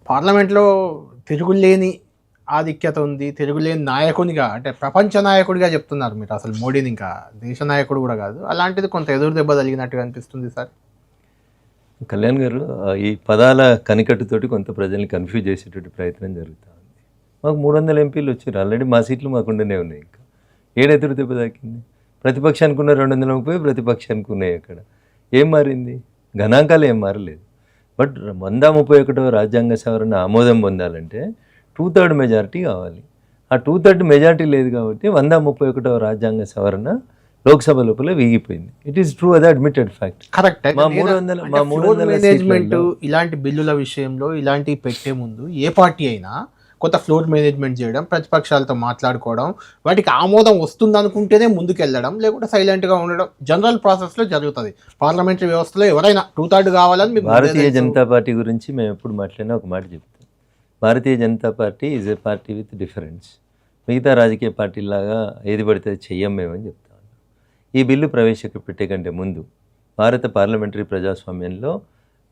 పార్లమెంట్లో తిరుగులేని ఆధిక్యత ఉంది, తిరుగులేని నాయకునిగా, అంటే ప్రపంచ నాయకుడిగా చెప్తున్నారు మీరు. అసలు మోడీని ఇంకా దేశ నాయకుడు కూడా కాదు. అలాంటిది కొంత ఎదురు దెబ్బ తగిలినట్టుగా అనిపిస్తుంది సార్. కళ్యాణ్ గారు ఈ పదాల కనికట్టుతోటి కొంత ప్రజల్ని కన్ఫ్యూజ్ చేసేటువంటి ప్రయత్నం జరుగుతూ ఉంది. మాకు 300 ఎంపీలు వచ్చారు, ఆల్రెడీ మా సీట్లు మాకుండానే ఉన్నాయి. ఇంకా ఏడెదురు దెబ్బ తాకింది? ప్రతిపక్షానికి ఉన్న 230 ప్రతిపక్షానికి ఉన్నాయి. అక్కడ ఏం మారింది? గణాంకాలు ఏం మారలేదు. బట్ 131వ రాజ్యాంగ సవరణ ఆమోదం పొందాలంటే 2/3 మెజారిటీ కావాలి. ఆ 2/3 మెజారిటీ లేదు కాబట్టి 131వ రాజ్యాంగ సవరణ లోక్సభ లోపల వీగిపోయింది. ఇట్ ఈస్ ట్రూ, అదే అడ్మిటెడ్ ఫ్యాక్ట్. కరెక్ట్. మా 300 మేనేజ్మెంట్ ఇలాంటి బిల్లుల విషయంలో ఇలాంటివి పెట్టే ముందు ఏ పార్టీ అయినా కొంత ఫ్లోర్ మేనేజ్మెంట్ చేయడం, ప్రతిపక్షాలతో మాట్లాడుకోవడం, వాటికి ఆమోదం వస్తుంది అనుకుంటేనే ముందుకెళ్ళడం, లేకుంటే సైలెంట్గా ఉండడం జనరల్ ప్రాసెస్లో జరుగుతుంది. పార్లమెంటరీ వ్యవస్థలో ఎవరైనా 2/3 కావాలని మీకు. భారతీయ జనతా పార్టీ గురించి మేము ఎప్పుడు మాట్లాడినా ఒక మాట చెప్తాం. Bharatiya Janata Party is a party with difference. మిగతా రాజకీయ పార్టీలాగా ఏది పడితే చెయ్యం మేమని చెప్తాం. ఈ బిల్లు ప్రవేశపెట్టే కంటే ముందు భారత పార్లమెంటరీ ప్రజాస్వామ్యంలో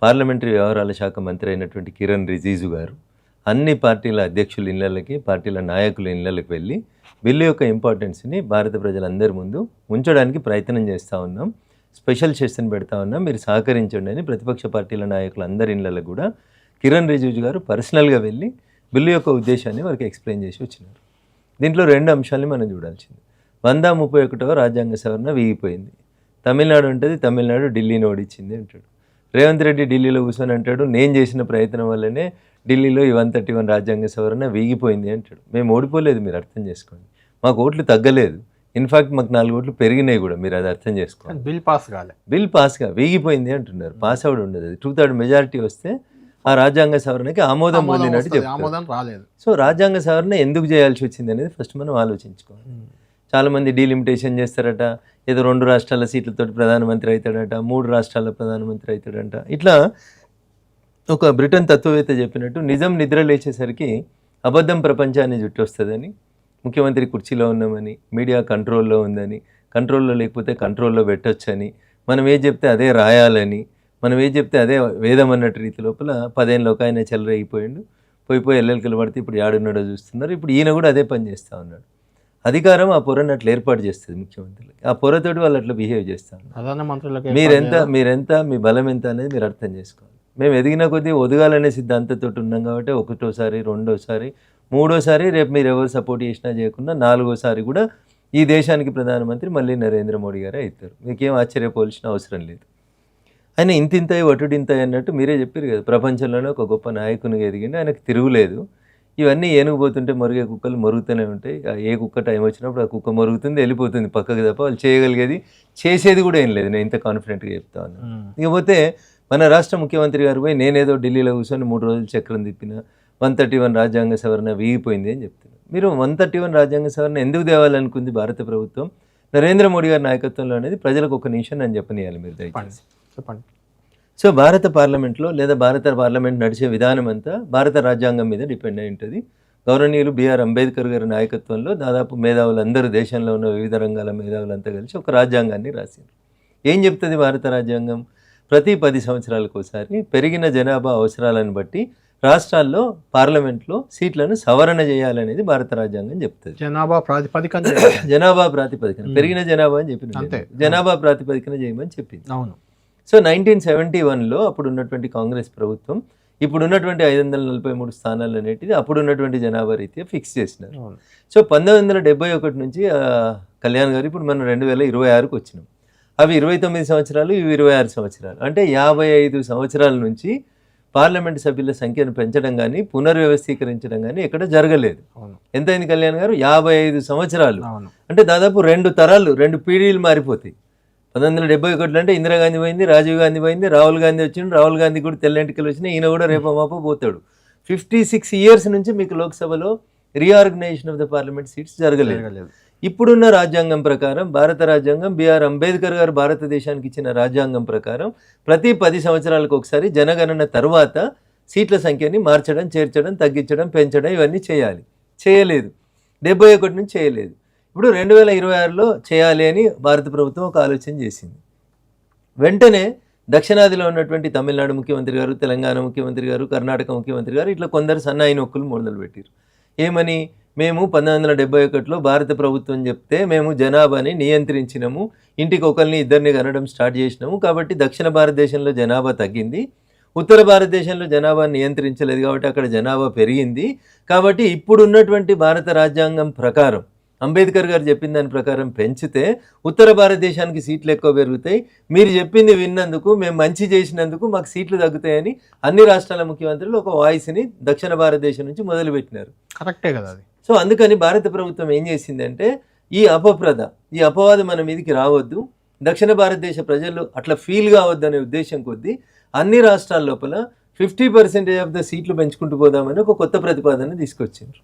పార్లమెంటరీ వ్యవహారాల శాఖ మంత్రి అయినటువంటి కిరణ్ రిజిజు గారు అన్ని పార్టీల అధ్యక్షుల ఇళ్లకి, పార్టీల నాయకుల ఇళ్లకి వెళ్ళి బిల్లు యొక్క ఇంపార్టెన్స్ని భారత ప్రజలందరి ముందు ఉంచడానికి ప్రయత్నం చేస్తూ ఉన్నాం. స్పెషల్ సెషన్ పెడతా ఉన్నాం, మీరు సహకరించండి అని ప్రతిపక్ష పార్టీల నాయకులు అందరి ఇళ్లలో కూడా కిరణ్ రిజిజు గారు పర్సనల్గా వెళ్ళి బిల్లు యొక్క ఉద్దేశాన్ని వారికి ఎక్స్ప్లెయిన్ చేసి వచ్చినారు. దీంట్లో 2 అంశాలని మనం చూడాల్సింది. 131వ రాజ్యాంగ సవరణ వీగిపోయింది. తమిళనాడు ఉంటుంది, తమిళనాడు ఢిల్లీని ఓడించింది అంటాడు. రేవంత్ రెడ్డి ఢిల్లీలో కూర్చొని అంటాడు, నేను చేసిన ప్రయత్నం వల్లనే ఢిల్లీలో ఈ 131 రాజ్యాంగ సవరణ వీగిపోయింది అంటాడు. మేము ఓడిపోలేదు, మీరు అర్థం చేసుకోండి. మాకు ఓట్లు తగ్గలేదు, ఇన్ఫాక్ట్ మాకు 4 ఓట్లు పెరిగినాయి కూడా, మీరు అది అర్థం చేసుకోండి. బిల్ పాస్గా వీగిపోయింది అంటున్నారు. పాస్ అవుట్ ఉండదు. అది 2/3 మెజారిటీ వస్తే ఆ రాజ్యాంగ సవరణకి ఆమోదం పొందినట్టు చెప్తారు. సో రాజ్యాంగ సవరణ ఎందుకు చేయాల్సి వచ్చింది అనేది ఫస్ట్ మనం ఆలోచించుకోవాలి. చాలామంది డీలిమిటేషన్ చేస్తారట, ఏదో 2 రాష్ట్రాల సీట్లతో ప్రధానమంత్రి అవుతాడట, 3 రాష్ట్రాల ప్రధానమంత్రి అవుతాడంట. ఇట్లా ఒక బ్రిటన్ తత్వవేత్త చెప్పినట్టు నిజం నిద్ర లేచేసరికి అబద్ధం ప్రపంచాన్ని చుట్టొస్తుందని, ముఖ్యమంత్రి కుర్చీలో ఉన్నామని, మీడియా కంట్రోల్లో ఉందని, కంట్రోల్లో లేకపోతే కంట్రోల్లో పెట్టొచ్చని, మనం ఏది చెప్తే అదే రాయాలని, మనం ఏది చెప్తే అదే వేదం అన్నట్టు రీతి లోపల 10 ఏళ్ళ ఒక ఆయన చెలరైపోయిండు. పోయి ఎల్లెలకలు పడితే ఇప్పుడు ఏడున్నాడో చూస్తున్నారు. ఇప్పుడు ఈయన కూడా అదే పని చేస్తూ ఉన్నాడు. అధికారం ఆ పొరను అట్లా ఏర్పాటు చేస్తుంది ముఖ్యమంత్రులకి. ఆ పొరతోటి వాళ్ళు అట్లా బిహేవ్ చేస్తూ ఉన్నారు. మీరెంత మీ బలం ఎంత అనేది మీరు అర్థం చేసుకోవాలి. మేము ఎదిగిన కొద్దీ ఒదగాలనే సిద్ధాంతంతో ఉన్నాం కాబట్టి ఒకటోసారి, రెండోసారి, మూడోసారి, రేపు మీరు ఎవరు సపోర్ట్ చేసినా చేయకుండా 4వసారి కూడా ఈ దేశానికి ప్రధానమంత్రి మళ్ళీ నరేంద్ర మోడీ గారే అవుతారు. మీకేం ఆశ్చర్యపోవాల్సిన అవసరం లేదు. ఆయన ఇంతింతాయి వటుడింతాయి అన్నట్టు మీరే చెప్పారు కదా, ప్రపంచంలోనే ఒక గొప్ప నాయకునిగా ఎదిగింది. ఆయనకు తిరుగులేదు. ఇవన్నీ ఏనుగుపోతుంటే మరుగే కుక్కలు మరుగుతూనే ఉంటాయి. ఏ కుక్క టైం వచ్చినప్పుడు ఆ కుక్క మరుగుతుంది, వెళ్ళిపోతుంది పక్కకి తప్ప వాళ్ళు చేయగలిగేది చేసేది కూడా ఏం లేదు. నేను ఇంత కాన్ఫిడెంట్గా చెప్తా ఉన్నాను. ఇకపోతే మన రాష్ట్ర ముఖ్యమంత్రి గారు పోయి నేనేదో ఢిల్లీలో కూర్చొని 3 రోజులు చక్రం తిప్పిన 131 రాజ్యాంగ సవరణ వీగిపోయింది అని చెప్తున్నారు. మీరు 131 రాజ్యాంగ సవరణ ఎందుకు తేవాలనుకుంది భారత ప్రభుత్వం, నరేంద్ర మోడీ గారి నాయకత్వంలో అనేది ప్రజలకు ఒక నిమిషం నేను చెప్పనియాలి మీరు దయచేసి. చెప్పండి. సో భారత పార్లమెంట్లో లేదా భారత పార్లమెంట్ నడిచే విధానం అంతా భారత రాజ్యాంగం మీద డిపెండ్ అయి ఉంటుంది. గౌరవనీయులు బిఆర్ అంబేద్కర్ గారి నాయకత్వంలో దాదాపు మేధావులందరూ, దేశంలో ఉన్న వివిధ రంగాల మేధావులంతా కలిసి ఒక రాజ్యాంగాన్ని రాశారు. ఏం చెప్తుంది భారత రాజ్యాంగం? ప్రతి 10 సంవత్సరాలకు ఒకసారి పెరిగిన జనాభా అవసరాలను బట్టి రాష్ట్రాల్లో పార్లమెంట్లో సీట్లను సవరణ చేయాలనేది భారత రాజ్యాంగం చెప్తుంది. జనాభా ప్రాతిపదికన పెరిగిన జనాభా అని చెప్పింది, జనాభా ప్రాతిపదికన చేయమని చెప్పింది. అవును. సో 1971లో అప్పుడు ఉన్నటువంటి కాంగ్రెస్ ప్రభుత్వం ఇప్పుడున్నటువంటి 543 స్థానాలు అనేటిది అప్పుడున్నటువంటి జనాభా రీత్యా ఫిక్స్ చేసినారు. సో 1971 నుంచి కళ్యాణ్ గారు ఇప్పుడు మనం 2026కు వచ్చినాం. అవి 29 సంవత్సరాలు, ఇవి 26 సంవత్సరాలు. అంటే 55 సంవత్సరాల నుంచి పార్లమెంట్ సభ్యుల సంఖ్యను పెంచడం కానీ పునర్వ్యవస్థీకరించడం కానీ ఎక్కడ జరగలేదు. ఎంతైంది కళ్యాణ్ గారు? 55 సంవత్సరాలు. అంటే దాదాపు 2 తరాలు, 2 పీఢీలు మారిపోతాయి. 1971 అంటే ఇందిరాగాంధీ పోయింది, రాజీవ్ గాంధీ పోయింది, రాహుల్ గాంధీ వచ్చిండు, రాహుల్ గాంధీ కూడా తెల్లెంటికలు వచ్చినాయి, ఈయన కూడా రేపో మాపో పోతాడు. 56 years నుంచి మీకు లోక్సభలో reorganisation of the parliament seats జరగలేదు. ఇప్పుడున్న రాజ్యాంగం ప్రకారం, భారత రాజ్యాంగం, బిఆర్ అంబేద్కర్ గారు భారతదేశానికి ఇచ్చిన రాజ్యాంగం ప్రకారం ప్రతి 10 సంవత్సరాలకు ఒకసారి జనగణన తర్వాత సీట్ల సంఖ్యని మార్చడం, చేర్చడం, తగ్గించడం, పెంచడం ఇవన్నీ చేయాలి. చేయలేదు. 71 నుంచి చేయలేదు. ఇప్పుడు 2026లో చేయాలి అని భారత ప్రభుత్వం ఒక ఆలోచన చేసింది. వెంటనే దక్షిణాదిలో ఉన్నటువంటి తమిళనాడు ముఖ్యమంత్రి గారు, తెలంగాణ ముఖ్యమంత్రి గారు, కర్ణాటక ముఖ్యమంత్రి గారు ఇట్లా కొందరు సన్నాయి నొక్కులు మొదలుపెట్టారు. ఏమని, మేము 1971లో భారత ప్రభుత్వం చెప్తే మేము జనాభాని నియంత్రించినాము, ఇంటికి ఒకరిని ఇద్దరిని కనడం స్టార్ట్ చేసినాము, కాబట్టి దక్షిణ భారతదేశంలో జనాభా తగ్గింది, ఉత్తర భారతదేశంలో జనాభా నియంత్రించలేదు కాబట్టి అక్కడ జనాభా పెరిగింది. కాబట్టి ఇప్పుడు ఉన్నటువంటి భారత రాజ్యాంగం ప్రకారం అంబేద్కర్ గారు చెప్పిన దాని ప్రకారం పెంచితే ఉత్తర భారతదేశానికి సీట్లు ఎక్కువ పెరుగుతాయి, మీరు చెప్పింది విన్నందుకు, మేము మంచి చేసినందుకు మాకు సీట్లు తగ్గుతాయని అన్ని రాష్ట్రాల ముఖ్యమంత్రులు ఒక వాయిస్ని దక్షిణ భారతదేశం నుంచి మొదలుపెట్టినారు. కరెక్టే కదా అది. సో అందుకని భారత ప్రభుత్వం ఏం చేసిందంటే ఈ అపవాదం మన మీదకి రావద్దు, దక్షిణ భారతదేశ ప్రజలు అట్లా ఫీల్ కావద్దు అనే ఉద్దేశం కొద్దీ అన్ని రాష్ట్రాల లోపల 50% ఆఫ్ ద సీట్లు పెంచుకుంటూ పోదామని ఒక కొత్త ప్రతిపాదన తీసుకొచ్చారు.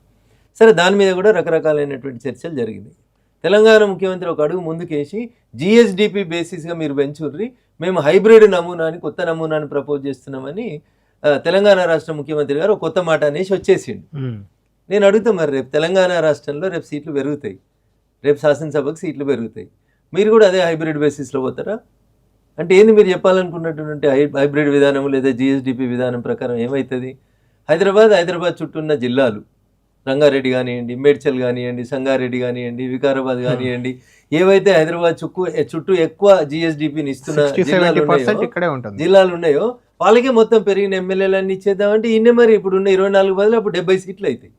సరే, దాని మీద కూడా రకరకాలైనటువంటి చర్చలు జరిగినాయి. తెలంగాణ ముఖ్యమంత్రి ఒక అడుగు ముందుకేసి జిఎస్డిపి బేసిస్గా మీరు పెంచుర్రి, మేము హైబ్రిడ్ నమూనాని, కొత్త నమూనాని ప్రపోజ్ చేస్తున్నామని తెలంగాణ రాష్ట్ర ముఖ్యమంత్రి గారు ఒక కొత్త మాట అనేసి వచ్చేసిండు. నేను అడుగుతా, మరి రేపు తెలంగాణ రాష్ట్రంలో రేపు సీట్లు పెరుగుతాయి, రేపు శాసనసభకు సీట్లు పెరుగుతాయి, మీరు కూడా అదే హైబ్రిడ్ బేసిస్లో పోతారా? అంటే ఏంది మీరు చెప్పాలనుకున్నటువంటి హైబ్రిడ్ విధానం లేదా జిఎస్డిపి విధానం ప్రకారం ఏమవుతుంది? హైదరాబాద్ చుట్టూ ఉన్న జిల్లాలు, రంగారెడ్డి కానివ్వండి, మేడ్చల్ కానివ్వండి, సంగారెడ్డి కానివ్వండి, వికారాబాద్ కానివ్వండి, ఏవైతే హైదరాబాద్ చుట్టూ ఎక్కువ జిఎస్డిపిని ఇస్తున్న జిల్లాలు ఉన్నాయో వాళ్ళకే మొత్తం పెరిగిన ఎమ్మెల్యేలన్నీ ఇచ్చేద్దామంటే ఇన్నే మరి ఇప్పుడున్న 24 బదులు అప్పుడు 70 సీట్లు అవుతాయి.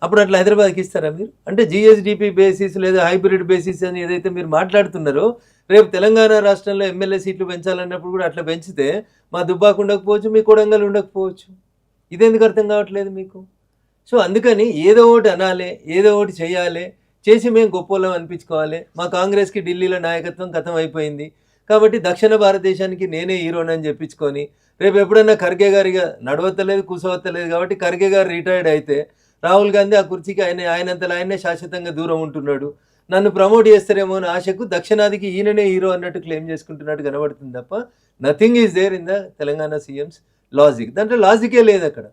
అప్పుడు అట్లా హైదరాబాద్కి ఇస్తారా మీరు? అంటే జిఎస్డిపి బేసిస్ లేదా హైబ్రిడ్ బేసిస్ అని ఏదైతే మీరు మాట్లాడుతున్నారో, రేపు తెలంగాణ రాష్ట్రంలో ఎమ్మెల్యే సీట్లు పెంచాలన్నప్పుడు కూడా అట్లా పెంచితే మా దుబ్బాక ఉండకపోవచ్చు, మీ కొడంగల్ ఉండకపోవచ్చు. ఇదెందుకు అర్థం కావట్లేదు మీకు? సో అందుకని ఏదో ఒకటి అనాలి, ఏదో ఒకటి చేయాలి, చేసి మేము గొప్పలం అనిపించుకోవాలి. మా కాంగ్రెస్కి ఢిల్లీలో నాయకత్వం ఖతం అయిపోయింది కాబట్టి దక్షిణ భారతదేశానికి నేనే హీరోనని చెప్పించుకొని రేపు ఎప్పుడన్నా ఖర్గే గారిగా నడవత్తలేదు, కూసవత్తలేదు కాబట్టి ఖర్గే గారు రిటైర్డ్ అయితే రాహుల్ గాంధీ ఆ కుర్చీకి ఆయనంతలో ఆయనే శాశ్వతంగా దూరం ఉంటున్నాడు, నన్ను ప్రమోట్ చేస్తారేమో అని ఆశకు దక్షిణాదికి ఈయననే హీరో అన్నట్టు క్లెయిమ్ చేసుకుంటున్నట్టు కనబడుతుంది తప్ప nothing is there in the Telangana CM's logic. దాంట్లో లాజికే లేదు అక్కడ.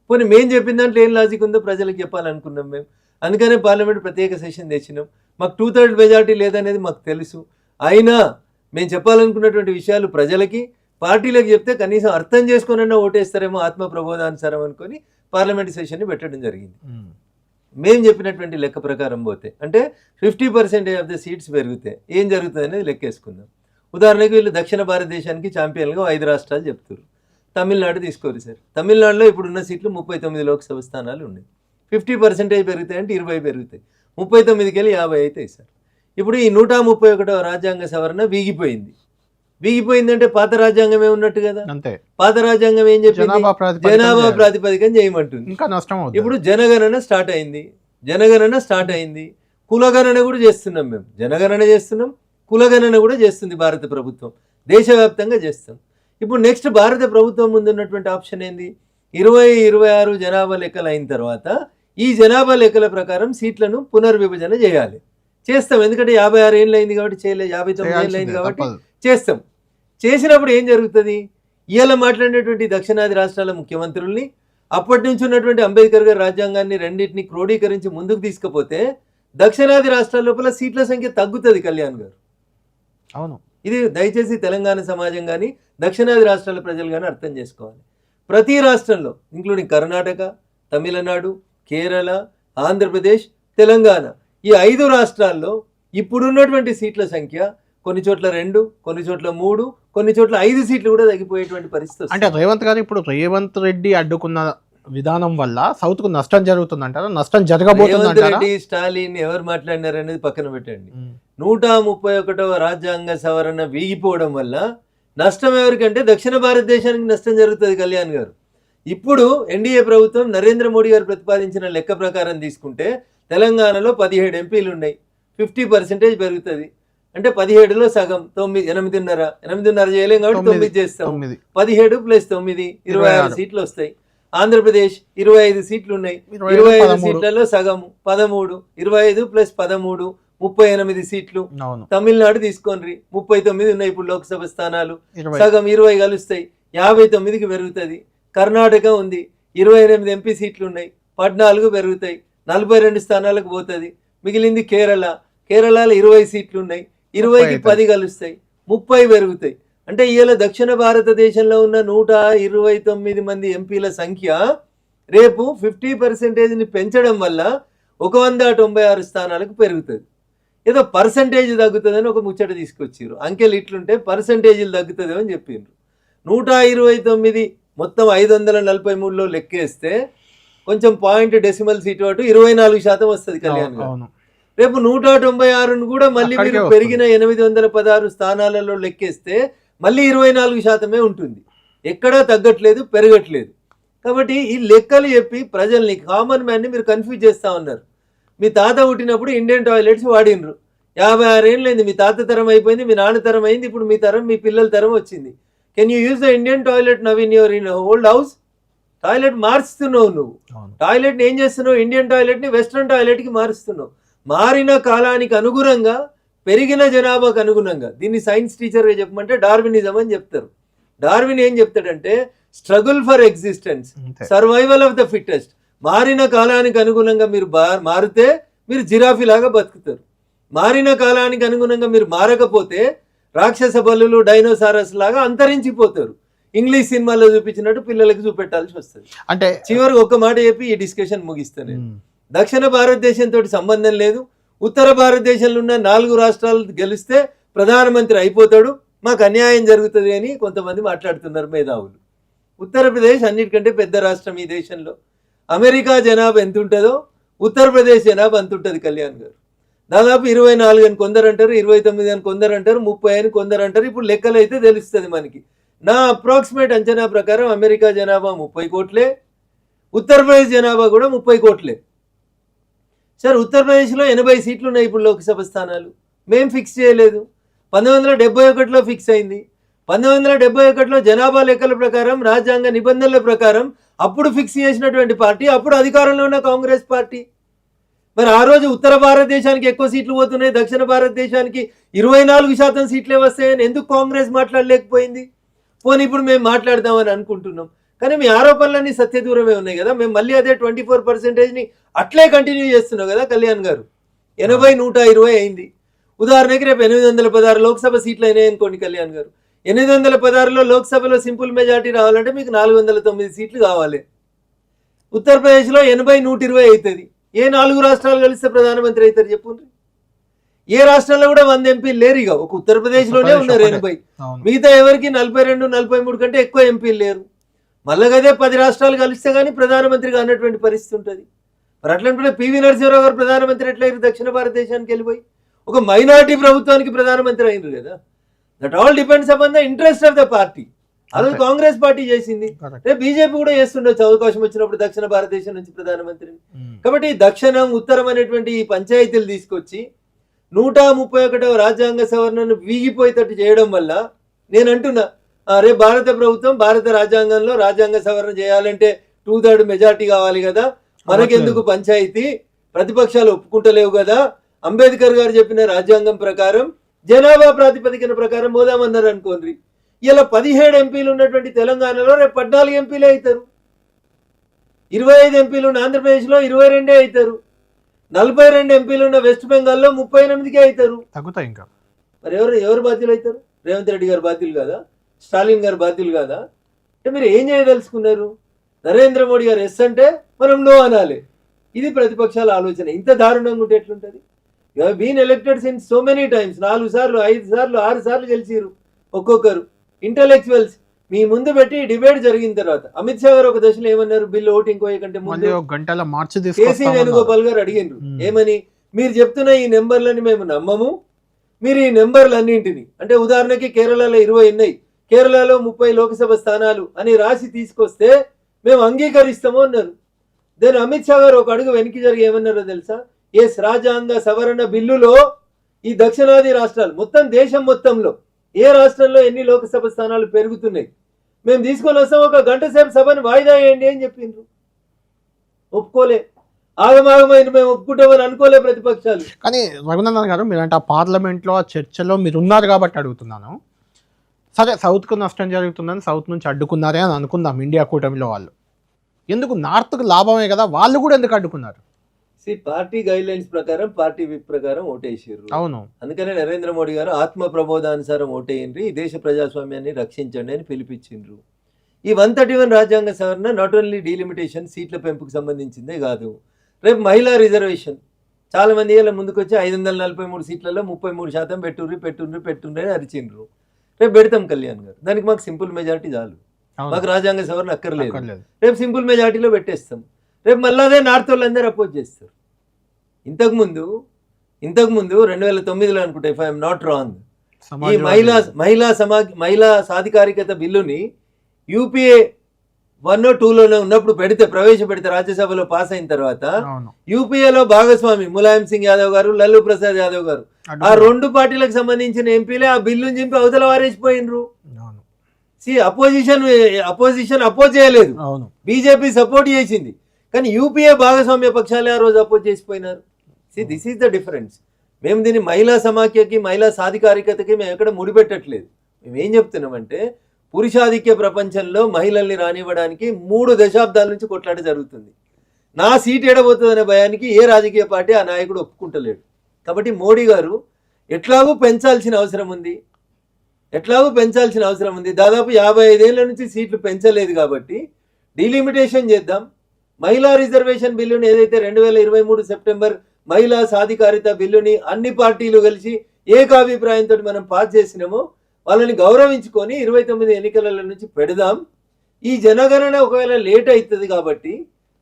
పోనీ మేము చెప్పిన దాంట్లో ఏం లాజిక్ ఉందో ప్రజలకు చెప్పాలనుకున్నాం మేము. అందుకనే పార్లమెంట్ ప్రత్యేక సెషన్ తెచ్చినాం. మాకు 2/3 మెజార్టీ లేదనేది మాకు తెలుసు. అయినా మేము చెప్పాలనుకున్నటువంటి విషయాలు ప్రజలకి, పార్టీలకు చెప్తే కనీసం అర్థం చేసుకునన్నా ఓటేస్తారేమో ఆత్మ ప్రబోధానుసారం అనుకొని పార్లమెంట్ సెషన్ని పెట్టడం జరిగింది. మేము చెప్పినటువంటి లెక్క ప్రకారం పోతే అంటే 50% ఆఫ్ ద సీట్స్ పెరిగితే ఏం జరుగుతుంది అనేది లెక్కేసుకుందాం. ఉదాహరణకు వీళ్ళు దక్షిణ భారతదేశానికి ఛాంపియన్గా 5 రాష్ట్రాలు చెప్తారు. తమిళనాడు తీసుకోరు సార్. తమిళనాడులో ఇప్పుడున్న సీట్లు 39 లోక్సభ స్థానాలు ఉన్నాయి. 50% పెరుగుతాయంటే 20 పెరుగుతాయి. 39కి వెళ్ళి 50 అవుతాయి సార్. ఇప్పుడు ఈ 131వ రాజ్యాంగ సవరణ వీగిపోయిందంటే పాత రాజ్యాంగమే ఉన్నట్టు కదా. పాత రాజ్యాంగం ఏం చెప్పింది? జనాభా ప్రాతిపదికన చేయమంటుంది. ఇంకా నష్టం. ఇప్పుడు జనగణన స్టార్ట్ అయింది. కులగణన కూడా చేస్తున్నాం మేము. జనగణన చేస్తున్నాం, కులగణన కూడా చేస్తుంది భారత ప్రభుత్వం. దేశవ్యాప్తంగా చేస్తాం. ఇప్పుడు నెక్స్ట్ భారత ప్రభుత్వం ముందున్నటువంటి ఆప్షన్ ఏంది? 2026 జనాభా లెక్కలు అయిన తర్వాత ఈ జనాభా లెక్కల ప్రకారం సీట్లను పునర్విభజన చేయాలి. చేస్తాం. ఎందుకంటే 56 ఏళ్ళు అయింది కాబట్టి చేయలేదు, 59 ఏళ్ళు అయింది కాబట్టి చేస్తాం. చేసినప్పుడు ఏం జరుగుతుంది? ఇవాళ మాట్లాడినటువంటి దక్షిణాది రాష్ట్రాల ముఖ్యమంత్రుల్ని, అప్పటి నుంచి ఉన్నటువంటి అంబేద్కర్ గారి రాజ్యాంగాన్ని రెండింటిని క్రోడీకరించి ముందుకు తీసుకుపోతే దక్షిణాది రాష్ట్రాల లోపల సీట్ల సంఖ్య తగ్గుతుంది. కళ్యాణ్ గారు, అవును, ఇది దయచేసి తెలంగాణ సమాజం కానీ దక్షిణాది రాష్ట్రాల ప్రజలు కానీ అర్థం చేసుకోవాలి. ప్రతి రాష్ట్రంలో ఇంక్లూడింగ్ కర్ణాటక, తమిళనాడు, కేరళ, ఆంధ్రప్రదేశ్, తెలంగాణ, ఈ 5 రాష్ట్రాల్లో ఇప్పుడున్నటువంటి సీట్ల సంఖ్య కొన్ని చోట్ల 2, కొన్ని చోట్ల 3, కొన్ని చోట్ల 5 సీట్లు కూడా తగ్గిపోయేటువంటి పరిస్థితి. అంటే రేవంత్ గారు ఇప్పుడు రేవంత్ రెడ్డి అడ్డుకున్న విధానం వల్ల సౌత్ కు నష్టం జరుగుతుందంటారా? నష్టం జరగబోతుంది. రెడ్డి, స్టాలిన్ ఎవరు మాట్లాడినారు అనేది పక్కన పెట్టండి. 131వ రాజ్యాంగ సవరణ వీగిపోవడం వల్ల నష్టం ఎవరికంటే దక్షిణ భారతదేశానికి నష్టం జరుగుతుంది. కళ్యాణ్ గారు, ఇప్పుడు ఎన్డీఏ ప్రభుత్వం నరేంద్ర మోడీ గారు ప్రతిపాదించిన లెక్క ప్రకారం తీసుకుంటే తెలంగాణలో 17 ఎంపీలు ఉన్నాయి. 50% పెరుగుతుంది. అంటే 17లో సగం 9, 8.5 చేయలేం కాబట్టి 9 చేస్తాం. 17 + 9 26 సీట్లు వస్తాయి. ఆంధ్రప్రదేశ్ 25 సీట్లు ఉన్నాయి. 25 సీట్లలో సగం 13, 25 + 13 38 సీట్లు. తమిళనాడు తీసుకోండి, 39 ఉన్నాయి ఇప్పుడు లోక్సభ స్థానాలు. సగం 20 కలుస్తాయి, 59కి పెరుగుతుంది. కర్ణాటక ఉంది, 28 ఎంపీ సీట్లు ఉన్నాయి, 14 పెరుగుతాయి, 42 స్థానాలకు పోతుంది. మిగిలింది కేరళలో 20 సీట్లు ఉన్నాయి, 20కి 10 కలుస్తాయి, 30 పెరుగుతాయి. అంటే ఇవాళ దక్షిణ భారతదేశంలో ఉన్న 129 మంది ఎంపీల సంఖ్య రేపు 50%ని పెంచడం వల్ల 196 స్థానాలకు పెరుగుతుంది. ఏదో పర్సంటేజ్ తగ్గుతుందని ఒక ముచ్చట తీసుకొచ్చారు. అంకెలు ఇట్లుంటే పర్సంటేజీలు తగ్గుతుంది అని చెప్పిండ్రు. 129 మొత్తం 543లో లెక్కేస్తే కొంచెం పాయింట్ డెసిమల్ సీటు అటు 24% వస్తుంది కళ్యాణ్ గారు. రేపు 196ను కూడా మళ్ళీ మీరు పెరిగిన 816 స్థానాలలో లెక్కేస్తే మళ్ళీ 24% ఉంటుంది. ఎక్కడా తగ్గట్లేదు, పెరగట్లేదు. కాబట్టి ఈ లెక్కలు చెప్పి ప్రజల్ని, కామన్ మ్యాన్ని మీరు కన్ఫ్యూజ్ చేస్తూ ఉన్నారు. మీ తాత పుట్టినప్పుడు ఇండియన్ టాయిలెట్స్ వాడినరు. 56 ఏళ్ళైంది, మీ తాత తరం అయిపోయింది, మీ నాన్న తరం అయింది, ఇప్పుడు మీ తరం, మీ పిల్లల తరం వచ్చింది. Can you use the Indian toilet now in old house? Toilet మారుస్తున్నావు నువ్వు. టాయిలెట్ని ఏం చేస్తున్నావు? ఇండియన్ టాయిలెట్ని వెస్ట్రన్ టాయిలెట్కి మారుస్తున్నావు. మారిన కాలానికి అనుగుణంగా, పెరిగిన జనాభాకు అనుగుణంగా, దీన్ని సైన్స్ టీచర్గా చెప్పమంటే డార్వినిజం అని చెప్తారు. డార్విన్ ఏం చెప్తాడంటే struggle for existence, survival of the fittest. మారిన కాలానికి అనుగుణంగా మీరు మారితే మీరు జిరాఫీ లాగా బతుకుతారు. మారిన కాలానికి అనుగుణంగా మీరు మారకపోతే రాక్షస బలులు, డైనోసారస్ లాగా అంతరించిపోతారు. ఇంగ్లీష్ సినిమాలో చూపించినట్టు పిల్లలకు చూపెట్టాల్సి వస్తుంది. అంటే చివరికి ఒక్క మాట చెప్పి ఈ డిస్కషన్ ముగిస్తాను. దక్షిణ భారతదేశంతో సంబంధం లేదు. ఉత్తర భారతదేశంలో ఉన్న 4 రాష్ట్రాలు గెలిస్తే ప్రధానమంత్రి అయిపోతాడు, మాకు అన్యాయం జరుగుతుంది అని కొంతమంది మాట్లాడుతున్నారు మేధావులు. ఉత్తరప్రదేశ్ అన్నిటికంటే పెద్ద రాష్ట్రం ఈ దేశంలో. అమెరికా జనాభా ఎంత ఉంటుందో ఉత్తరప్రదేశ్ జనాభా అంత ఉంటుంది కళ్యాణ్ గారు. దాదాపు 24 అని కొందరు అంటారు, 29 అని కొందరు అంటారు, 30 అని కొందరు అంటారు. ఇప్పుడు లెక్కలు అయితే తెలుస్తుంది మనకి. నా అప్రాక్సిమేట్ అంచనా ప్రకారం అమెరికా జనాభా 30 కోట్లే, ఉత్తరప్రదేశ్ జనాభా కూడా 30 కోట్లే. సార్, ఉత్తరప్రదేశ్లో 80 సీట్లు ఉన్నాయి ఇప్పుడు లోక్సభ స్థానాలు. మేం ఫిక్స్ చేయలేదు. 1971లో ఫిక్స్ అయింది. 1971లో జనాభా లెక్కల ప్రకారం, రాజ్యాంగ నిబంధనల ప్రకారం అప్పుడు ఫిక్స్ చేసినటువంటి పార్టీ అప్పుడు అధికారంలో ఉన్న కాంగ్రెస్ పార్టీ. మరి ఆ రోజు ఉత్తర భారతదేశానికి ఎక్కువ సీట్లు పోతున్నాయి, దక్షిణ భారతదేశానికి 24% సీట్లే వస్తాయని ఎందుకు కాంగ్రెస్ మాట్లాడలేకపోయింది? పోనీ ఇప్పుడు మేము మాట్లాడదామని అనుకుంటున్నాం. కానీ మీ ఆరోపణలన్నీ సత్యదూరమే ఉన్నాయి కదా. మేము మళ్ళీ అదే 24%ని అట్లే కంటిన్యూ చేస్తున్నాం కదా కళ్యాణ్ గారు. 80, 120 అయింది. ఉదాహరణకి రేపు 816 లోక్సభ సీట్లు అయినాయి అనుకోండి కళ్యాణ్ గారు. 816లో లోక్సభలో సింపుల్ మెజార్టీ రావాలంటే మీకు 409 సీట్లు కావాలి. ఉత్తరప్రదేశ్లో 80, 120 అవుతుంది. ఏ 4 రాష్ట్రాలు కలిస్తే ప్రధానమంత్రి అవుతారు చెప్పుండ్రి? ఏ రాష్ట్రంలో కూడా 100 ఎంపీలు లేరు. ఇక ఒక ఉత్తరప్రదేశ్లోనే ఉన్నారు 80. మిగతా ఎవరికి 42, 43 కంటే ఎక్కువ ఎంపీలు లేరు. మళ్ళీ అదే 10 రాష్ట్రాలు కలిస్తే కానీ ప్రధానమంత్రిగా అన్నటువంటి పరిస్థితి ఉంటుంది. మరి అట్లంటే పివి నరసింహరావు గారు ప్రధానమంత్రి ఎట్లయిరు దక్షిణ భారతదేశానికి వెళ్ళిపోయి? ఒక మైనారిటీ ప్రభుత్వానికి ప్రధానమంత్రి అయినరు కదా. That all depends upon the interest of the party. అది కాంగ్రెస్ పార్టీ చేసింది, రేపు బీజేపీ కూడా చేస్తుండొచ్చు అవకాశం వచ్చినప్పుడు దక్షిణ భారతదేశం నుంచి ప్రధానమంత్రిని. కాబట్టి దక్షిణం ఉత్తరం అనేటువంటి ఈ పంచాయతీలు తీసుకొచ్చి 131వ రాజ్యాంగ సవరణను వీగిపోయేటట్టు చేయడం వల్ల నేను అంటున్నా, రేపు భారత ప్రభుత్వం భారత రాజ్యాంగంలో రాజ్యాంగ సవరణ చేయాలంటే 2/3 మెజార్టీ కావాలి కదా, మనకెందుకు పంచాయతీ, ప్రతిపక్షాలు ఒప్పుకుంటలేవు కదా, అంబేద్కర్ గారు చెప్పిన రాజ్యాంగం ప్రకారం జనాభా ప్రాతిపదికన ప్రకారం పోదామన్నారు అనుకోండి. ఇలా 17 ఎంపీలు ఉన్నటువంటి తెలంగాణలో రేపు 14 ఎంపీలే అవుతారు. 25 ఎంపీలు ఉన్న ఆంధ్రప్రదేశ్లో 22 అవుతారు. 42 ఎంపీలు ఉన్న వెస్ట్ బెంగాల్లో 38కే అవుతారు. తగ్గుతాయి ఇంకా. మరి ఎవరు బాధ్యులు అవుతారు? రేవంత్ రెడ్డి గారు బాధ్యులు కాదా? స్టాలిన్ గారు బాధ్యులు కాదా? అంటే మీరు ఏం చేయదలుచుకున్నారు? నరేంద్ర మోడీ గారు ఎస్ అంటే మనం నో అనాలి. ఇది ప్రతిపక్షాల ఆలోచన. ఇంత దారుణంగా ఉంటే ఎట్లుంటుంది? You have been elected since so many times. 4 సార్లు, 5 సార్లు, 6 సార్లు గెలిచిరు ఒక్కొక్కరు. ఇంటలెక్చువల్స్ మీ ముందు పెట్టి డిబేట్ జరిగిన తర్వాత అమిత్ షా గారు ఒక దశలో ఏమన్నారు? బిల్లు ఓటింగ్ కంటే ముందు కేసీ వేణుగోపాల్ గారు అడిగిండ్రు ఏమని, మీరు చెప్తున్న ఈ నెంబర్లని మేము నమ్మము, మీరు ఈ నెంబర్లన్నింటినీ, అంటే ఉదాహరణకి కేరళలో 20 ఉన్నాయి, కేరళలో 30 లోక్సభ స్థానాలు అని రాసి తీసుకొస్తే మేము అంగీకరిస్తాము అన్నారు. దెన్ అమిత్ షా గారు ఒక అడుగు వెనక్కి జరిగి ఏమన్నారో తెలుసా? ఎస్, రాజ్యాంగ సవరణ బిల్లులో ఈ దక్షిణాది రాష్ట్రాలు మొత్తం దేశం మొత్తంలో ఏ రాష్ట్రంలో ఎన్ని లోక్సభ స్థానాలు పెరుగుతున్నాయి మేము తీసుకొని వస్తాం, 1 గంట సేపు సభను వాయిదా వేయండి అని చెప్పిండ్రు. ఒప్పుకోలే. ఆగమాగమైన మేము ఒప్పుకుంటామని అనుకోలే ప్రతిపక్షాలు. కానీ రఘునందన్ గారు, మీరంటే ఆ పార్లమెంట్లో ఆ చర్చలో మీరు ఉన్నారు కాబట్టి అడుగుతున్నాను. సరే, సౌత్కు నష్టం జరుగుతుందని సౌత్ నుంచి అడ్డుకున్నారే అని అనుకుందాం ఇండియా కూటమిలో వాళ్ళు. ఎందుకు నార్త్కు లాభమే కదా, వాళ్ళు కూడా ఎందుకు అడ్డుకున్నారు? పార్టీ గైడ్ లైన్స్ ప్రకారం పార్టీ విప్ ప్రకారం ఓటేసారు. అవును. అందుకనే నరేంద్ర మోడీ గారు ఆత్మ ప్రబోధానుసారం ఓటేయండి, ఈ దేశ ప్రజాస్వామ్యాన్ని రక్షించండి అని పిలిపించిండ్రు. ఈ 131 రాజ్యాంగ సవరణ నాట్ ఓన్లీ డీలిమిటేషన్ సీట్ల పెంపుకు సంబంధించిందే కాదు, రేపు మహిళా రిజర్వేషన్ చాలా మంది ఇలా ముందుకొచ్చి 543 సీట్లలో 33% పెట్టుండ్రి అని అరిచిండ్రు. రేపు పెడతాం కళ్యాణ్ గారు, దానికి మాకు సింపుల్ మెజారిటీ చాలు, మాకు రాజ్యాంగ సవరణ అక్కర్లేదు. రేపు సింపుల్ మెజారిటీలో పెట్టేస్తాం. రేపు మళ్ళీ అదే నార్త్ వాళ్ళందరూ అపోజ్ చేస్తారు. ఇంతకుముందు 2009లో అనుకుంటా, ఇఫ్ ఐఎమ్ నాట్ రాంగ్, ఈ మహిళా సాధికారికత బిల్లుని యూపీఏ 1 or 2లోనే ఉన్నప్పుడు ప్రవేశపెడితే రాజ్యసభలో పాస్ అయిన తర్వాత యూపీఏలో భాగస్వామి ములాయం సింగ్ యాదవ్ గారు, లల్లు ప్రసాద్ యాదవ్ గారు, ఆ 2 పార్టీలకు సంబంధించిన ఎంపీలే ఆ బిల్లుని చింపి అవతల వారేసిపోయినరు. అపోజిషన్ అపోజ్ చేయలేదు, బీజేపీ సపోర్ట్ చేసింది, కానీ యూపీఏ భాగస్వామ్య పక్షాలే ఆ రోజు అపోజ్ చేసిపోయినారు. This is the difference. మేము దీన్ని మహిళా సమాఖ్యకి, మహిళా సాధికారికతకి మేము ఎక్కడ ముడిపెట్టట్లేదు. మేము ఏం చెప్తున్నామంటే, పురుషాధిక్య ప్రపంచంలో మహిళల్ని రానివ్వడానికి 3 దశాబ్దాల నుంచి కొట్లాట జరుగుతుంది. నా సీట్ ఎడబోతుందనే భయానికి ఏ రాజకీయ పార్టీ ఆ నాయకుడు ఒప్పుకుంటలేడు. కాబట్టి మోడీ గారు ఎట్లాగూ పెంచాల్సిన అవసరం ఉంది. దాదాపు 55 ఏళ్ల నుంచి సీట్లు పెంచలేదు కాబట్టి డీలిమిటేషన్ చేద్దాం. మహిళా రిజర్వేషన్ బిల్లుని ఏదైతే 2023 సెప్టెంబర్ మహిళా సాధికారిత బిల్లుని అన్ని పార్టీలు కలిసి ఏకాభిప్రాయంతో మనం పాస్ చేసినామో వాళ్ళని గౌరవించుకొని 29 ఎన్నికల నుంచి పెడదాం. ఈ జనగణన ఒకవేళ లేట్ అవుతుంది కాబట్టి,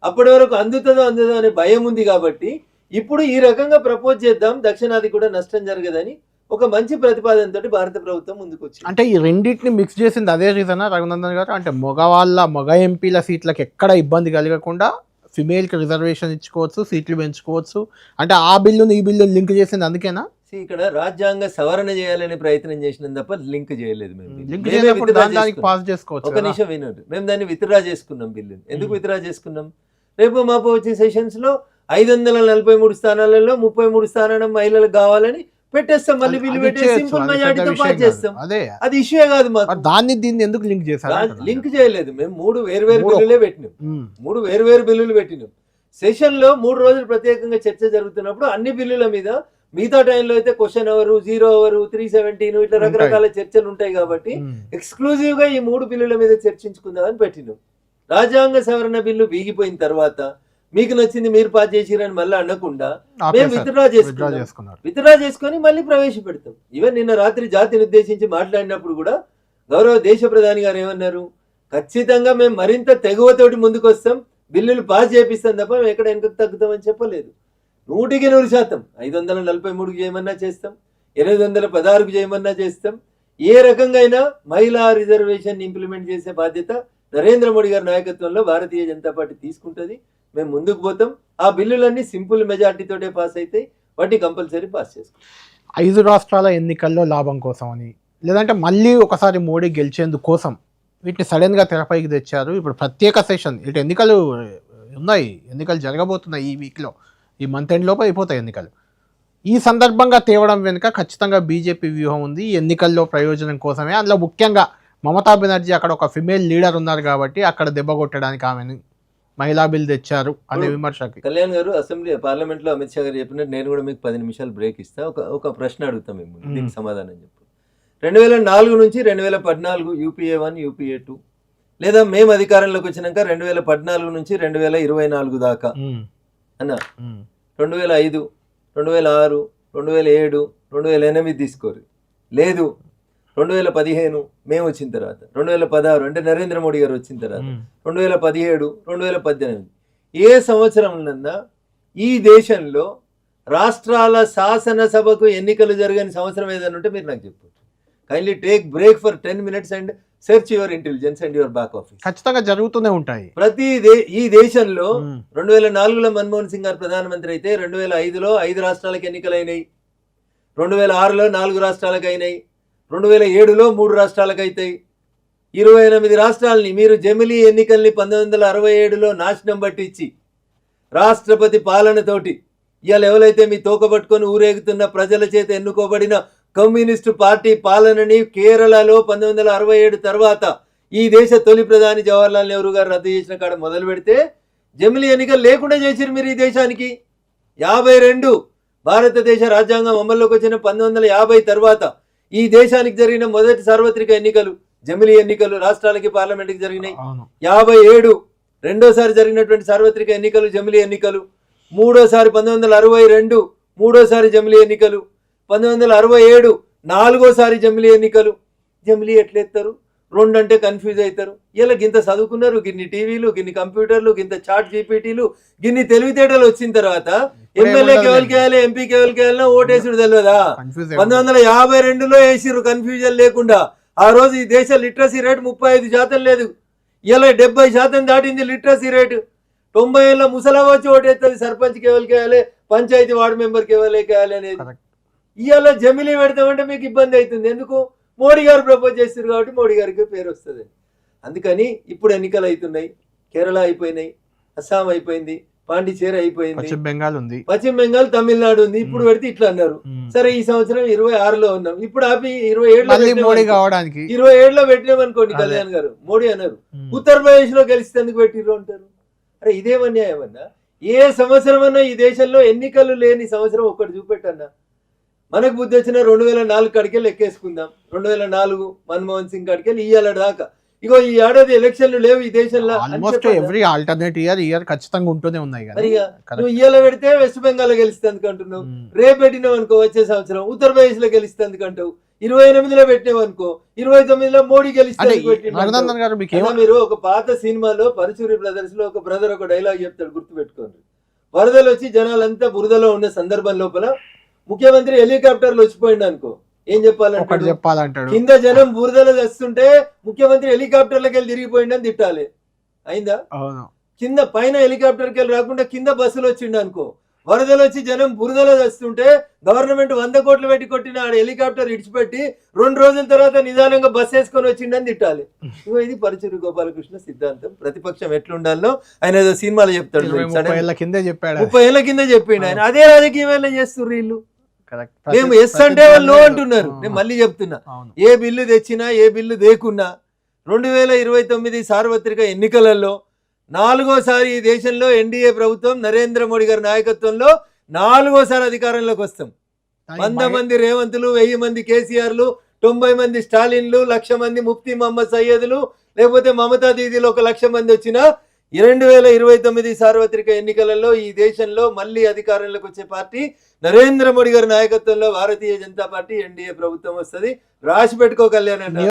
అప్పటి వరకు అందుతుందో అనే భయం ఉంది కాబట్టి ఇప్పుడు ఈ రకంగా ప్రపోజ్ చేద్దాం, దక్షిణాది కూడా నష్టం జరగదని ఒక మంచి ప్రతిపాదనతో భారత ప్రభుత్వం ముందుకు వచ్చింది. అంటే ఈ రెండింటిని మిక్స్ చేసింది అదే రీజనా రఘునందన్ గారు? అంటే మగ ఎంపీల సీట్లకు ఎక్కడ ఇబ్బంది కలగకుండా ఫిమేల్కి రిజర్వేషన్ ఇచ్చుకోవచ్చు, సీట్లు పెంచుకోవచ్చు, అంటే ఆ బిల్లుని ఈ బిల్లు లింక్ చేసింది అందుకేనా? ఇక్కడ రాజ్యాంగ సవరణ చేయాలనే ప్రయత్నం చేసినాం తప్ప లింక్ చేయలేదు. ఒక నిమిషం వినండి, మేము దాన్ని విత్డ్రా చేసుకున్నాం బిల్లుని. ఎందుకు విత్డ్రా చేసుకున్నాం? రేపు మాపు వచ్చే సెషన్స్ లో 543 స్థానాలలో 33 స్థానాలు మహిళలకు కావాలని పెట్టేస్తాం, మళ్ళీ బిల్లు పెట్టేసి సింపుల్ మెజారిటీతో పాస్ చేస్తాం. అది ఇష్యూ కాదు మాకు. దాన్ని దీన్ని ఎందుకు లింక్ చేశారు? లింక్ చేయలేదు. మేము 3 వేర్వేరు బిల్లులు పెట్టినాం. సెషన్ లో 3 రోజులు ప్రత్యేకంగా చర్చ జరుగుతున్నప్పుడు అన్ని బిల్లుల మీద, మిగతా టైంలో అయితే క్వశ్చన్ అవర్, 0 అవర్, 317 ఇట్లా రకరకాల చర్చలు ఉంటాయి కాబట్టి ఎక్స్క్లూజివ్ గా ఈ 3 బిల్లుల మీద చర్చించుకుందామని పెట్టినాం. రాజ్యాంగ సవరణ బిల్లు వీగిపోయిన తర్వాత మీకు నచ్చింది మీరు పాస్ చేసిరని మళ్ళీ అనకుండా మేము విత్డ్రా చేసుకొని మళ్ళీ ప్రవేశపెడతాం. ఈవెన్ నిన్న రాత్రి జాతిని ఉద్దేశించి మాట్లాడినప్పుడు కూడా గౌరవ దేశ ప్రధాని గారు ఏమన్నారు? ఖచ్చితంగా మేము మరింత తెగువతోటి ముందుకు వస్తాం, బిల్లులు పాస్ చేపిస్తాం తప్ప మేము ఎక్కడ వెనకకు తగ్గుతామని చెప్పలేదు. 100% 543కు చేయమన్నా చేస్తాం, 816కు చేయమన్నా చేస్తాం. ఏ రకంగా అయినా మహిళా రిజర్వేషన్ ఇంప్లిమెంట్ చేసే బాధ్యత నరేంద్ర మోడీ గారి నాయకత్వంలో భారతీయ జనతా పార్టీ తీసుకుంటుంది. మేము ముందుకు పోతాం. ఆ బిల్లులన్నీ సింపుల్ మెజార్టీతోటే పాస్ అవుతాయి, వాటిని కంపల్సరీ పాస్ చేసుకుంటాం. 5 రాష్ట్రాల ఎన్నికల్లో లాభం కోసం అని, లేదంటే మళ్ళీ ఒకసారి మోడీ గెలిచేందుకు కోసం వీటిని సడన్గా తెరపైకి తెచ్చారు. ఇప్పుడు ప్రత్యేక సెషన్, ఇటు ఎన్నికలు ఉన్నాయి, ఎన్నికలు జరగబోతున్నాయి ఈ వీక్లో, ఈ మంత్ ఎండ్ లోపు అయిపోతాయి ఎన్నికలు. ఈ సందర్భంగా తేవడం వెనుక ఖచ్చితంగా బీజేపీ వ్యూహం ఉంది, ఎన్నికల్లో ప్రయోజనం కోసమే. అందులో ముఖ్యంగా మమతా బెనర్జీ అక్కడ ఒక ఫిమేల్ లీడర్ ఉన్నారు కాబట్టి అక్కడ దెబ్బ కొట్టడానికి ఆమెను మహిళా బిల్ తెచ్చారు అనే విమర్శకి. కళ్యాణ్ గారు పార్లమెంట్ లో అమిత్ షా గారు చెప్పినట్టు నేను కూడా మీకు 10 నిమిషాలు బ్రేక్ ఇస్తా. ఒక ప్రశ్న అడుగుతాం మేము, దీనికి సమాధానం చెప్పు. 2004 నుంచి 2014 యూపీఏ 1, యూపీఏ 2, లేదా మేము అధికారంలోకి వచ్చినాక 2014 నుంచి 2024 దాకా అన్న, 2005, 2006, 2007, 2008 తీసుకోరు, లేదు 2015 మేము వచ్చిన తర్వాత, 2016 అంటే నరేంద్ర మోడీ గారు వచ్చిన తర్వాత, 2017, 2018 ఏ సంవత్సరంలో ఈ దేశంలో రాష్ట్రాల శాసనసభకు ఎన్నికలు జరగని సంవత్సరం ఏదైనా ఉంటే మీరు నాకు చెప్పండి. Kindly take break for 10 minutes and search your intelligence and your back office. ఖచ్చితంగా జరుగుతూనే ఉంటాయి. ఈ దేశంలో 2004లో మన్మోహన్ సింగ్ గారు ప్రధానమంత్రి అయితే 2005లో 5 రాష్ట్రాలకు ఎన్నికలైనాయి, 2006లో 4 రాష్ట్రాలకు అయినాయి, 2007లో 3 రాష్ట్రాలకు అవుతాయి. 28 రాష్ట్రాలని మీరు జమిలీ ఎన్నికల్ని 1967లో నాశనం పట్టించి రాష్ట్రపతి పాలనతోటి ఇవాళ ఎవరైతే మీ తోకబట్టుకొని ఊరేగుతున్న ప్రజల చేత ఎన్నుకోబడిన కమ్యూనిస్టు పార్టీ పాలనని కేరళలో 1967 తర్వాత ఈ దేశ తొలి ప్రధాని జవహర్లాల్ నెహ్రూ గారు రద్దు చేసిన కాడ మొదలు పెడితే జమిలీ ఎన్నికలు లేకుండా చేసిరు మీరు ఈ దేశానికి. 52 భారతదేశ రాజ్యాంగం అమల్లోకి వచ్చిన 1950 తర్వాత ఈ దేశానికి జరిగిన మొదటి సార్వత్రిక ఎన్నికలు జమిలీ ఎన్నికలు రాష్ట్రాలకి పార్లమెంట్కి జరిగినాయి. 57 రెండోసారి జరిగినటువంటి సార్వత్రిక ఎన్నికలు జమిలీ ఎన్నికలు. మూడోసారి 1962 మూడోసారి జమిలీ ఎన్నికలు. 1967 నాలుగోసారి జమిలీ ఎన్నికలు. జమిలీ ఎట్లెత్తారు? 2 అంటే కన్ఫ్యూజ్ అవుతారు. ఇలా గింత చదువుకున్నారు, గిన్ని టీవీలు, గిన్ని కంప్యూటర్లు, గింత చాట్ జీపీటీలు, గిన్ని తెలివితేటలు వచ్చిన తర్వాత ఎమ్మెల్యేకి ఎవరికి వేయాలి, ఎంపీకి ఎవరికి వేయాలన్నా ఓటేసుడు తెలియదా? 1952లో వేసిర్రు కన్ఫ్యూజన్ లేకుండా. ఆ రోజు ఈ దేశ లిటరసీ రేట్ 35% లేదు. ఇలా 70% దాటింది లిటరసీ రేటు. 90 ఏళ్ళ ముసలా వచ్చి ఓటేస్తుంది సర్పంచ్కి ఎవరికి వేయాలి, పంచాయతీ వార్డు మెంబర్కి ఎవరికి వేయాలి అనేది. ఇవాళ జమిలీ పెడతామంటే మీకు ఇబ్బంది అవుతుంది. ఎందుకు? మోడీ గారు ప్రపోజ్ చేస్తారు కాబట్టి మోడీ గారికి పేరు వస్తుంది. అందుకని ఇప్పుడు ఎన్నికలు అవుతున్నాయి. కేరళ అయిపోయినాయి, అస్సాం అయిపోయింది, పాండిచేరి అయిపోయింది, పశ్చిమ బెంగాల్ తమిళనాడు ఉంది. ఇప్పుడు పెడితే ఇట్లా అన్నారు. సరే ఈ సంవత్సరం 26లో ఉన్నాం. ఇప్పుడు ఆపి 27లో పెట్టినామనుకోండి, కళ్యాణ్ గారు మోడీ అన్నారు. ఉత్తరప్రదేశ్ లో గెలిస్తే ఎందుకు పెట్టిర్రు అంటారు. అరే ఇదేమన్నా ఏమన్నా? ఏ సంవత్సరం అన్నా ఈ దేశంలో ఎన్నికలు లేని సంవత్సరం ఒక్కటి చూపెట్టన్నా. మనకు బుద్ధి వచ్చిన 2004 కాడికి లెక్కేసుకుందాం. 2004 మన్మోహన్ సింగ్ కాడికి ఇయ్యాల దాకా ఇగో ఈ ఏడాది ఎలక్షన్లు లేవు ఈ దేశంలో. ఖచ్చితంగా ఉంటూనే ఉన్నాయి. నువ్వు ఇయ్యాల పెడితే వెస్ట్ బెంగాల్ గెలిస్తే ఎందుకంటున్నావు? రేపు పెట్టినావు అనుకో వచ్చే సంవత్సరం ఉత్తరప్రదేశ్ లో గెలిస్తే ఎందుకంటావు? 28లో పెట్టినావు అనుకో 29లో మోడీ గెలిస్తే. మీరు ఒక పాత సినిమాలో పరచూరి బ్రదర్స్ లో ఒక బ్రదర్ ఒక డైలాగ్ చెప్తాడు, గుర్తు పెట్టుకోండి. వరదలు వచ్చి జనాలంతా బురదలో ఉన్న సందర్భం లోపల ముఖ్యమంత్రి హెలికాప్టర్లు వచ్చిపోయింది అనుకో, ఏం చెప్పాలంటాడు? కింద జనం బురదలో వస్తుంటే ముఖ్యమంత్రి హెలికాప్టర్లకి వెళ్ళి తిరిగిపోయిండని తిట్టాలి. అయిందా? కింద పైన హెలికాప్టర్కి వెళ్ళి రాకుండా కింద బస్సులు వచ్చిండు అనుకో, వరదలు వచ్చి జనం బురదలో వస్తుంటే గవర్నమెంట్ 100 కోట్లు పెట్టి కొట్టిన ఆడ హెలికాప్టర్ ఇడిచిపెట్టి 2 రోజుల తర్వాత నిదానంగా బస్ వేసుకొని వచ్చిండని తిట్టాలి. ఇది పరచూరి గోపాలకృష్ణ సిద్ధాంతం. ప్రతిపక్షం ఎట్లుండాలో ఆయన ఏదో సినిమాలో చెప్తాడు. 30 ఏళ్ల కింద చెప్పిండు ఆయన. అదే రాజకీయం చేస్తున్నారు వీళ్ళు. మేము ఎస్ అంటే వాళ్ళు నో అంటున్నారు. నేను మళ్ళీ చెప్తున్నా, ఏ బిల్లు తెచ్చినా ఏ బిల్లు దేకున్నా 2029 సార్వత్రిక ఎన్నికలలో 4వసారి ఈ దేశంలో ఎన్డీఏ ప్రభుత్వం నరేంద్ర మోడీ గారి నాయకత్వంలో 4వసారి అధికారంలోకి వస్తాం. 100 మంది రేవంతులు, 1000 మంది కేసీఆర్లు, 90 మంది స్టాలిన్లు, 1,00,000 మంది ముఫ్తీ మహమ్మద్ సయ్యద్లు, లేకపోతే మమతా దీదీలు 1,00,000 మంది వచ్చినా 2029 సార్వత్రిక ఎన్నికలలో ఈ దేశంలో మళ్ళీ అధికారంలోకి వచ్చే పార్టీ నరేంద్ర మోడీ గారి నాయకత్వంలో భారతీయ జనతా పార్టీ ఎన్డీఏ ప్రభుత్వం వస్తుంది. రాసి పెట్టుకో కళ్యాణ్.